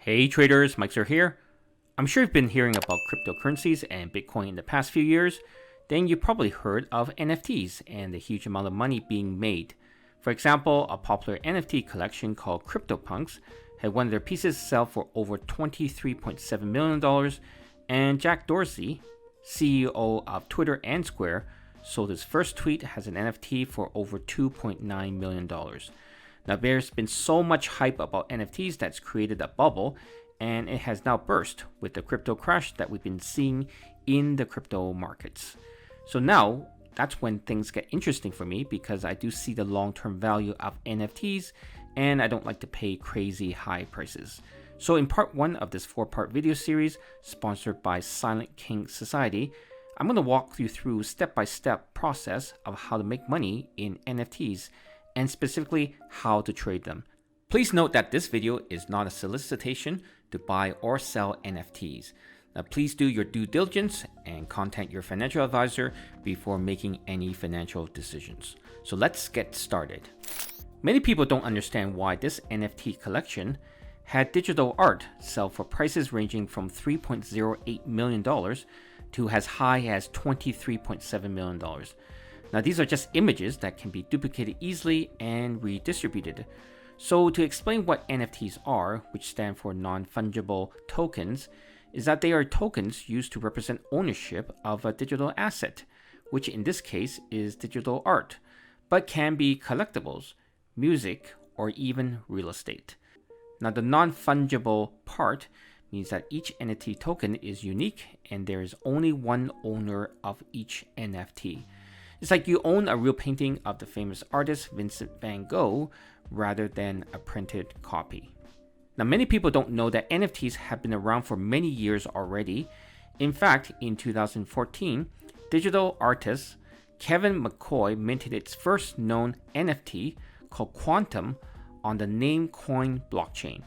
Hey traders, Mike Sir here. I'm sure you've been hearing about cryptocurrencies and Bitcoin in the past few years. Then you probably heard of NFTs and the huge amount of money being made. For example, a popular NFT collection called CryptoPunks had one of their pieces sell for over $23.7 million, and Jack Dorsey, CEO of Twitter and Square, sold his first tweet as an NFT for over $2.9 million. Now, there's been so much hype about NFTs that's created a bubble, and it has now burst with the crypto crash that we've been seeing in the crypto markets. So now, that's when things get interesting for me because I do see the long-term value of NFTs, and I don't like to pay crazy high prices. So in part 1 of this 4-part video series, sponsored by Silent King Society, I'm going to walk you through step-by-step process of how to make money in NFTs, and specifically how to trade them. Please note that this video is not a solicitation to buy or sell NFTs. Now, please do your due diligence and contact your financial advisor before making any financial decisions. So let's get started. Many people don't understand why this NFT collection had digital art sell for prices ranging from $3.08 million to as high as $23.7 million. Now, these are just images that can be duplicated easily and redistributed. So to explain what NFTs are, which stand for non-fungible tokens, is that they are tokens used to represent ownership of a digital asset, which in this case is digital art, but can be collectibles, music, or even real estate. Now, the non-fungible part means that each NFT token is unique and there is only one owner of each NFT. It's like you own a real painting of the famous artist Vincent van Gogh rather than a printed copy. Now, many people don't know that NFTs have been around for many years already. In fact, in 2014, digital artist Kevin McCoy minted its first known NFT called Quantum on the Namecoin blockchain.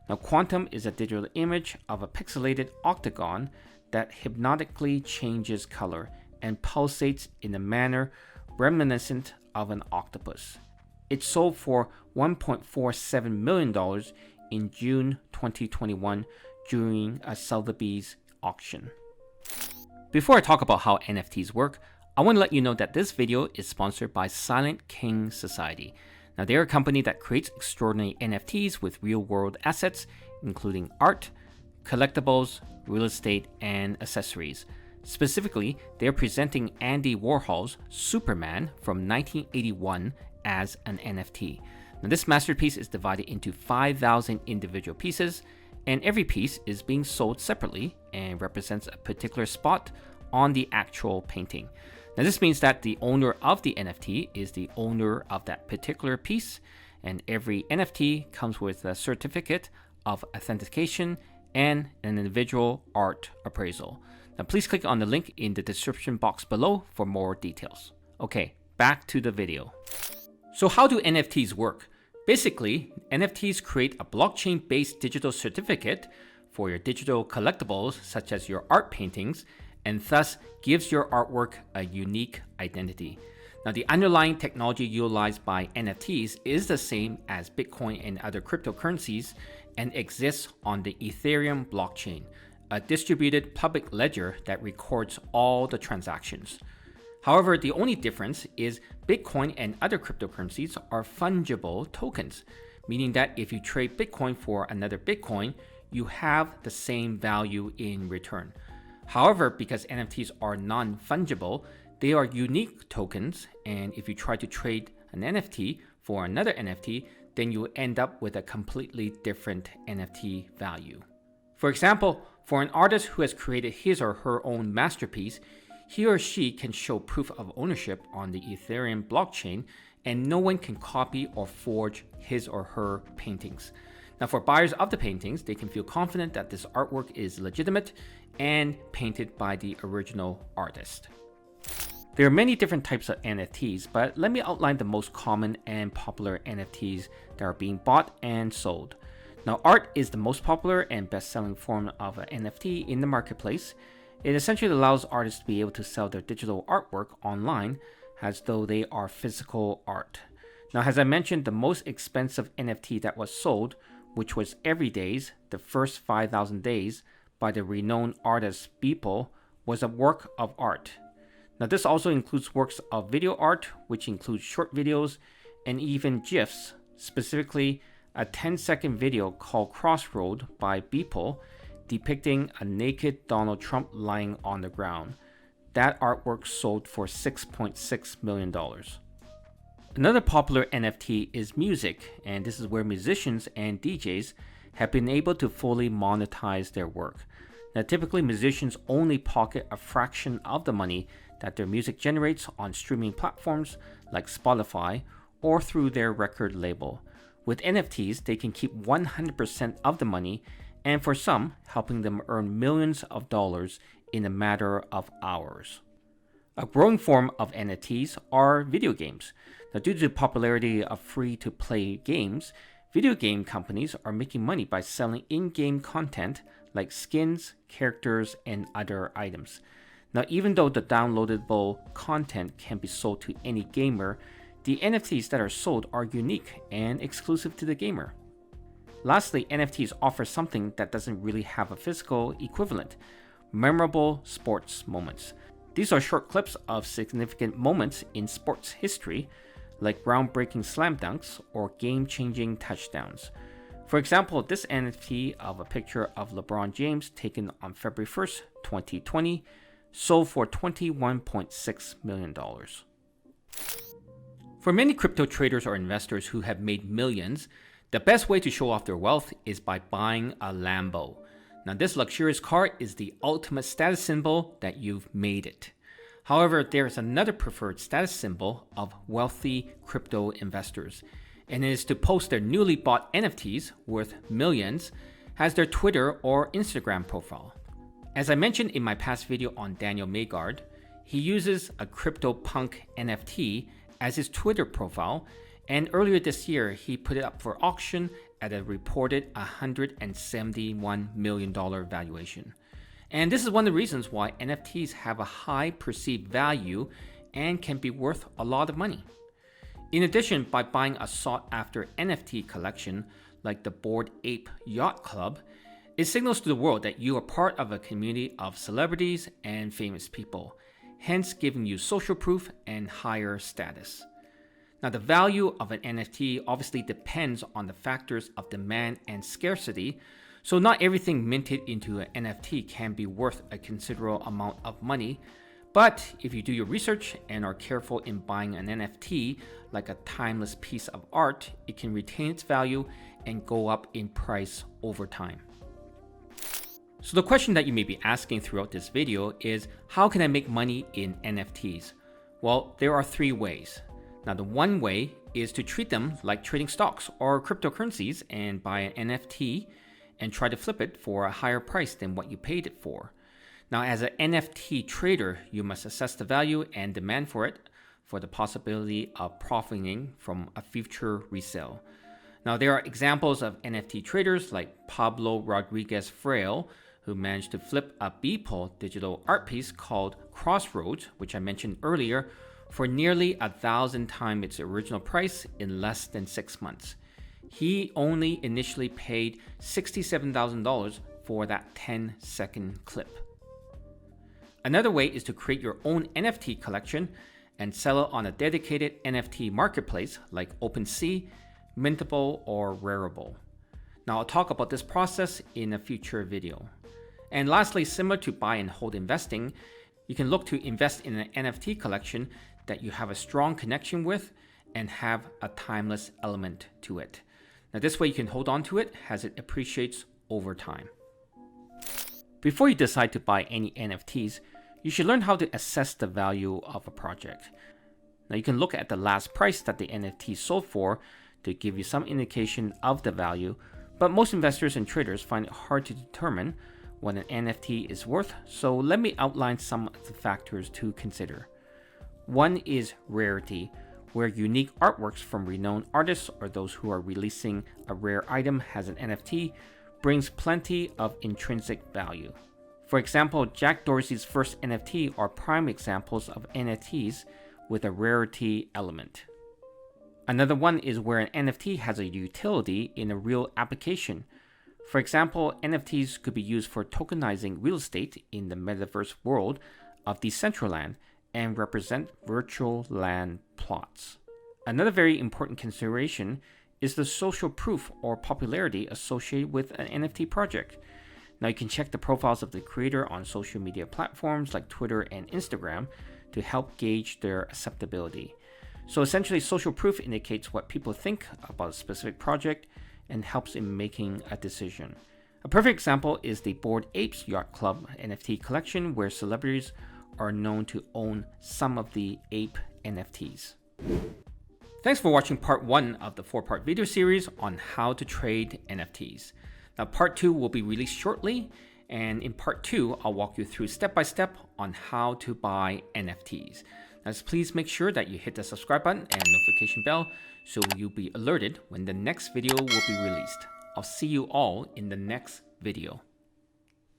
Now, Quantum is a digital image of a pixelated octagon that hypnotically changes color and pulsates in a manner reminiscent of an octopus. It sold for $1.47 million in June 2021 during a Sotheby's auction. Before I talk about how NFTs work, I want to let you know that this video is sponsored by Silent King Society. Now, they're a company that creates extraordinary NFTs with real-world assets, including art, collectibles, real estate, and accessories. Specifically, they're presenting Andy Warhol's Superman from 1981 as an NFT. Now, this masterpiece is divided into 5,000 individual pieces, and every piece is being sold separately and represents a particular spot on the actual painting. Now, this means that the owner of the NFT is the owner of that particular piece, and every NFT comes with a certificate of authentication and an individual art appraisal. Now, please click on the link in the description box below for more details. Okay, back to the video. So how do NFTs work? Basically, NFTs create a blockchain-based digital certificate for your digital collectibles, such as your art paintings, and thus gives your artwork a unique identity. Now, the underlying technology utilized by NFTs is the same as Bitcoin and other cryptocurrencies and exists on the Ethereum blockchain, a distributed public ledger that records all the transactions. However, the only difference is Bitcoin and other cryptocurrencies are fungible tokens, meaning that if you trade Bitcoin for another Bitcoin, you have the same value in return. However, because NFTs are non-fungible, they are unique tokens, and if you try to trade an NFT for another NFT, then you end up with a completely different NFT value. For example, for an artist who has created his or her own masterpiece, he or she can show proof of ownership on the Ethereum blockchain, and no one can copy or forge his or her paintings. Now, for buyers of the paintings, they can feel confident that this artwork is legitimate and painted by the original artist. There are many different types of NFTs, but let me outline the most common and popular NFTs that are being bought and sold. Now, art is the most popular and best-selling form of an NFT in the marketplace. It essentially allows artists to be able to sell their digital artwork online as though they are physical art. Now, as I mentioned, the most expensive NFT that was sold which was Every Days, The First 5,000 Days by the renowned artist Beeple, was a work of art. Now this also includes works of video art, which includes short videos and even GIFs, specifically a 10-second video called Crossroad by Beeple depicting a naked Donald Trump lying on the ground. That artwork sold for $6.6 million. Another popular NFT is music, and this is where musicians and DJs have been able to fully monetize their work. Now, typically musicians only pocket a fraction of the money that their music generates on streaming platforms like Spotify or through their record label. With NFTs, they can keep 100% of the money, and for some, helping them earn millions of dollars in a matter of hours. A growing form of NFTs are video games. Now, due to the popularity of free-to-play games, video game companies are making money by selling in-game content like skins, characters, and other items. Now, even though the downloadable content can be sold to any gamer, the NFTs that are sold are unique and exclusive to the gamer. Lastly, NFTs offer something that doesn't really have a physical equivalent: memorable sports moments. These are short clips of significant moments in sports history, like groundbreaking slam dunks or game-changing touchdowns. For example, this NFT of a picture of LeBron James taken on February 1st, 2020, sold for $21.6 million. For many crypto traders or investors who have made millions, the best way to show off their wealth is by buying a Lambo. Now, this luxurious car is the ultimate status symbol that you've made it. However, there is another preferred status symbol of wealthy crypto investors, and it is to post their newly bought NFTs worth millions as their Twitter or Instagram profile. As I mentioned in my past video on Daniel Maegard, he uses a CryptoPunk NFT as his Twitter profile, and earlier this year he put it up for auction at a reported $171 million valuation. And this is one of the reasons why NFTs have a high perceived value and can be worth a lot of money. In addition, by buying a sought-after NFT collection like the Bored Ape Yacht Club, it signals to the world that you are part of a community of celebrities and famous people, hence giving you social proof and higher status. Now, the value of an NFT obviously depends on the factors of demand and scarcity, so not everything minted into an NFT can be worth a considerable amount of money. But if you do your research and are careful in buying an NFT like a timeless piece of art, it can retain its value and go up in price over time. So the question that you may be asking throughout this video is, how can I make money in NFTs? Well, there are three ways. Now, the one way is to treat them like trading stocks or cryptocurrencies and buy an NFT and try to flip it for a higher price than what you paid it for. Now, as an NFT trader, you must assess the value and demand for it for the possibility of profiting from a future resale. Now, there are examples of NFT traders like Pablo Rodriguez Fraile, who managed to flip a Beeple digital art piece called Crossroads, which I mentioned earlier, for nearly 1,000 times its original price in less than 6 months. He only initially paid $67,000 for that 10-second clip. Another way is to create your own NFT collection and sell it on a dedicated NFT marketplace like OpenSea, Mintable, or Rarible. Now, I'll talk about this process in a future video. And lastly, similar to buy and hold investing, you can look to invest in an NFT collection that you have a strong connection with and have a timeless element to it. Now, this way you can hold on to it as it appreciates over time. Before you decide to buy any NFTs, you should learn how to assess the value of a project. Now, you can look at the last price that the NFT sold for to give you some indication of the value, but most investors and traders find it hard to determine what an NFT is worth, so let me outline some of the factors to consider. One is rarity, where unique artworks from renowned artists or those who are releasing a rare item as an NFT brings plenty of intrinsic value. For example, Jack Dorsey's first NFT are prime examples of NFTs with a rarity element. Another one is where an NFT has a utility in a real application. For example, NFTs could be used for tokenizing real estate in the metaverse world of Decentraland and represent virtual land plots. Another very important consideration is the social proof or popularity associated with an NFT project. Now you can check the profiles of the creator on social media platforms like Twitter and Instagram to help gauge their acceptability. So essentially, social proof indicates what people think about a specific project and helps in making a decision. A perfect example is the Bored Apes Yacht Club NFT collection, where celebrities are known to own some of the ape NFTs. Thanks for watching part 1 of the 4-part video series on how to trade NFTs. Now part 2 will be released shortly, and in part 2 I'll walk you through step by step on how to buy NFTs. Now please make sure that you hit the subscribe button and notification bell so you'll be alerted when the next video will be released. I'll see you all in the next video.